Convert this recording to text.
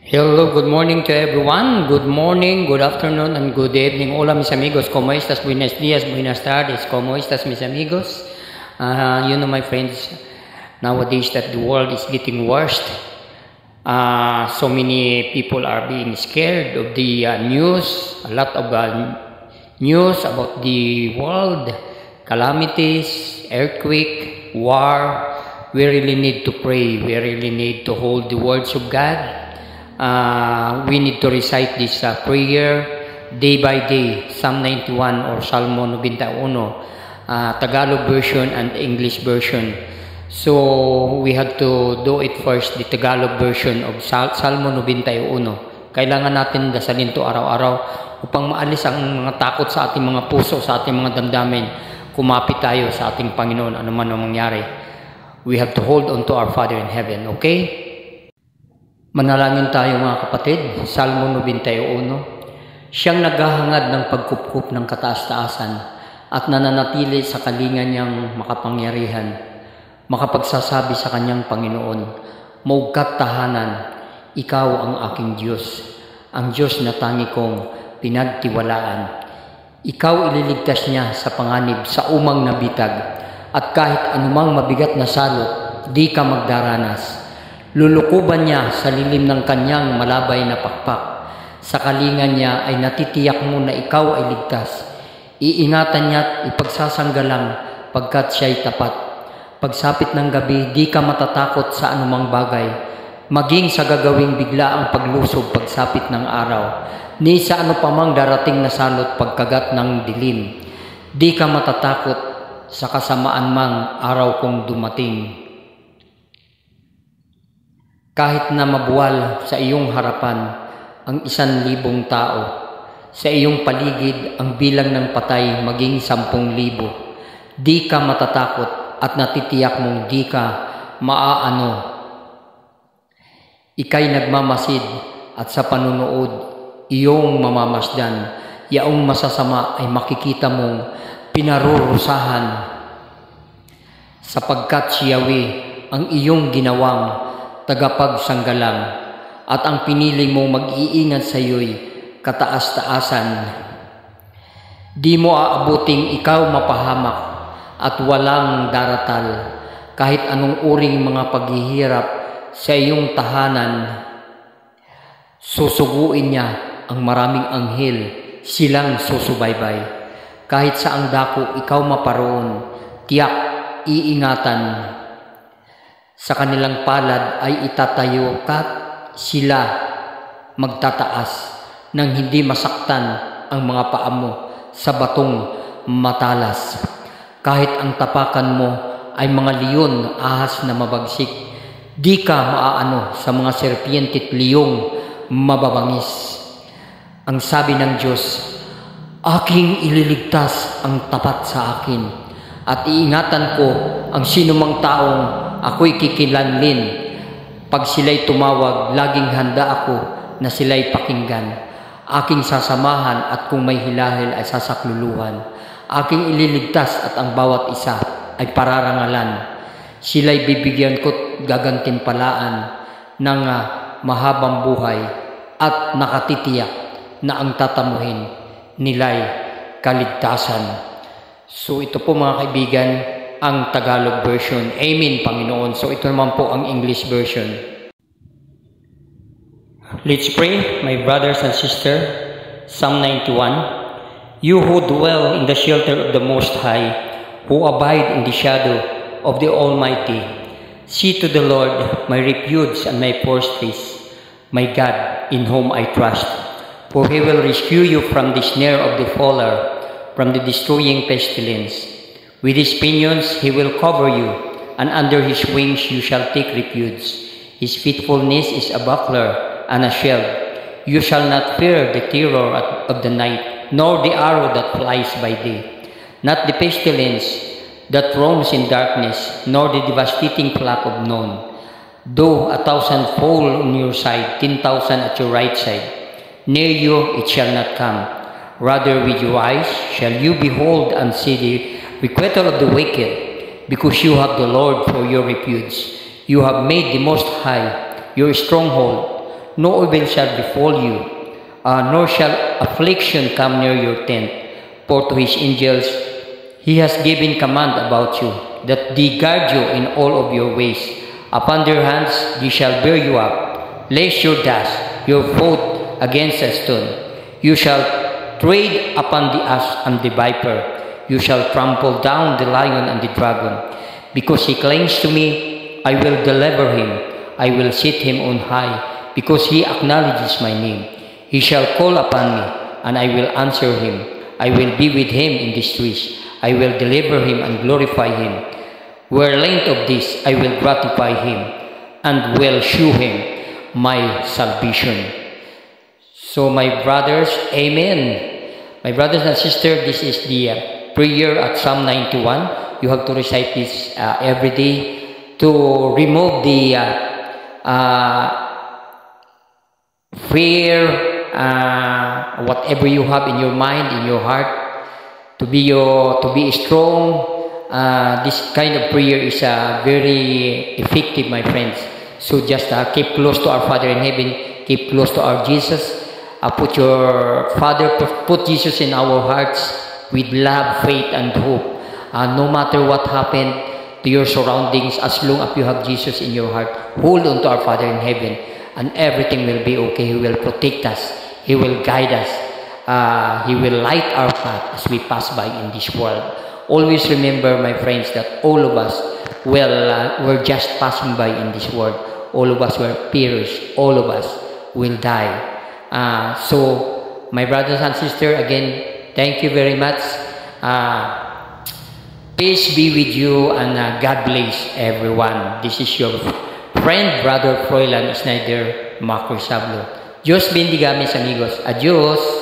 Hello, good morning to everyone. Good morning, good afternoon, and good evening. Hola, mis amigos. ¿Cómo estás? Buenos días, buenas tardes. ¿Cómo estás, mis amigos? My friends, nowadays that the world is getting worse. So many people are being scared of the news. A lot of news about the world, calamities, earthquake, war. We really need to pray. We really need to hold the words of God. We need to recite this prayer day by day, Psalm 91 or Salmo 91, Tagalog version and English version. So we have to do it first, the Tagalog version of Salmo 91. Kailangan natin dasalin to araw-araw upang maalis ang mga takot sa ating mga puso, sa ating mga damdamin. Kumapit tayo sa ating Panginoon, ano man ang mangyari. We have to hold on to our Father in heaven, okay? Manalangin tayo mga kapatid, Salmo 91. Siyang naghahangad ng pagkupkup ng kataas-taasan at nananatili sa kalinga niyang makapangyarihan, makapagsasabi sa kanyang Panginoon, Maugkat tahanan, ikaw ang aking Diyos, ang Diyos na tangi kong pinagtiwalaan. Ikaw ililigtas niya sa panganib sa umang nabitag, at kahit anumang mabigat na salot, di ka magdaranas. Lulukuban niya sa lilim ng kanyang malabay na pakpak. Sa kalingan niya ay natitiyak mo na ikaw ay ligtas. Iingatan niya at ipagsasanggalang pagkat siya'y tapat. Pagsapit ng gabi, di ka matatakot sa anumang bagay. Maging sa gagawing bigla ang paglusob pagsapit ng araw. Ni sa ano pamang darating na salot pagkagat ng dilim. Di ka matatakot sa kasamaan mang araw kong dumating. Kahit na mabuwal sa iyong harapan ang 1,000 tao, sa iyong paligid ang bilang ng patay maging 10,000, di ka matatakot at natitiyak mong di ka maaano. Ika'y nagmamasid at sa panunood iyong mamamasdan, yaong masasama ay makikita mong pinarurusahan. Sapagkat si Yahweh ang iyong ginawang tagapagsanggalang at ang pinili mong mag-iingat sa iyo'y kataas-taasan. Di mo aabuting ikaw mapahamak at walang daratal kahit anong uring mga paghihirap sa iyong tahanan. Susuguin niya ang maraming anghel, silang susubaybay. Kahit sa ang dako ikaw maparoon, tiyak iingatan. Sa kanilang palad ay itatayo kat sila magtataas nang hindi masaktan ang mga paa mo sa batong matalas. Kahit ang tapakan mo ay mga leon, ahas na mabagsik, di ka maaano sa mga serpiente't liyong mababangis. Ang sabi ng Diyos, aking ililigtas ang tapat sa akin at iingatan ko ang sinumang taong ako'y kikilanlin. Pag sila'y tumawag, laging handa ako na sila'y pakinggan. Aking sasamahan at kung may hilahil ay sasakluluhan. Aking ililigtas at ang bawat isa ay pararangalan. Sila'y bibigyan ko't gagantimpalaan ng mahabang buhay at nakatitiyak na ang tatamuhin nila'y kaligtasan. So ito po mga kaibigan, ang Tagalog version. Amen, Panginoon. So ito naman po ang English version. Let's pray, my brothers and sisters. Psalm 91. You who dwell in the shelter of the Most High, who abide in the shadow of the Almighty, say to the Lord, my refuge and my fortress, my God, in whom I trust. For he will rescue you from the snare of the fowler, from the destroying pestilence. With his pinions he will cover you, and under his wings you shall take refuge. His faithfulness is a buckler and a shield. You shall not fear the terror of the night, nor the arrow that flies by day, not the pestilence that roams in darkness, nor the devastating flood of noon. Though 1,000 fall on your side, 10,000 at your right side, near you it shall not come. Rather with your eyes shall you behold and see the requital of the wicked, because you have the Lord for your refuge. You have made the Most High your stronghold. no evil shall befall you, nor shall affliction come near your tent. For to his angels he has given command about you, that they guard you in all of your ways. Upon their hands they shall bear you up, lest you dash your foot against a stone. You shall tread upon the asp and the viper. You shall trample down the lion and the dragon. Because he clings to me, I will deliver him. I will set him on high, because he acknowledges my name. He shall call upon me, and I will answer him. I will be with him in distress. I will deliver him and glorify him. Where length of this, I will gratify him, and will shew him my salvation. So my brothers, amen. My brothers and sisters, this is the prayer at Psalm 91. You have to recite this every day to remove the fear, whatever you have in your mind, in your heart, to be strong. This kind of prayer is very effective, my friends. So just keep close to our Father in heaven, keep close to our Jesus. Put your Father, put Jesus in our hearts with love, faith, and hope. No matter what happened to your surroundings, as long as you have Jesus in your heart, hold on to our Father in heaven, and everything will be okay. He will protect us. He will guide us. He will light our path as we pass by in this world. Always remember, my friends, that all of us we're just passing by in this world. All of us will perish. All of us will die. So, my brothers and sisters, again, thank you very much. Peace be with you, and God bless everyone. This is your friend, Brother Froilan Snyder Macor Sablo. Diyos bendiga, mis amigos. Adios.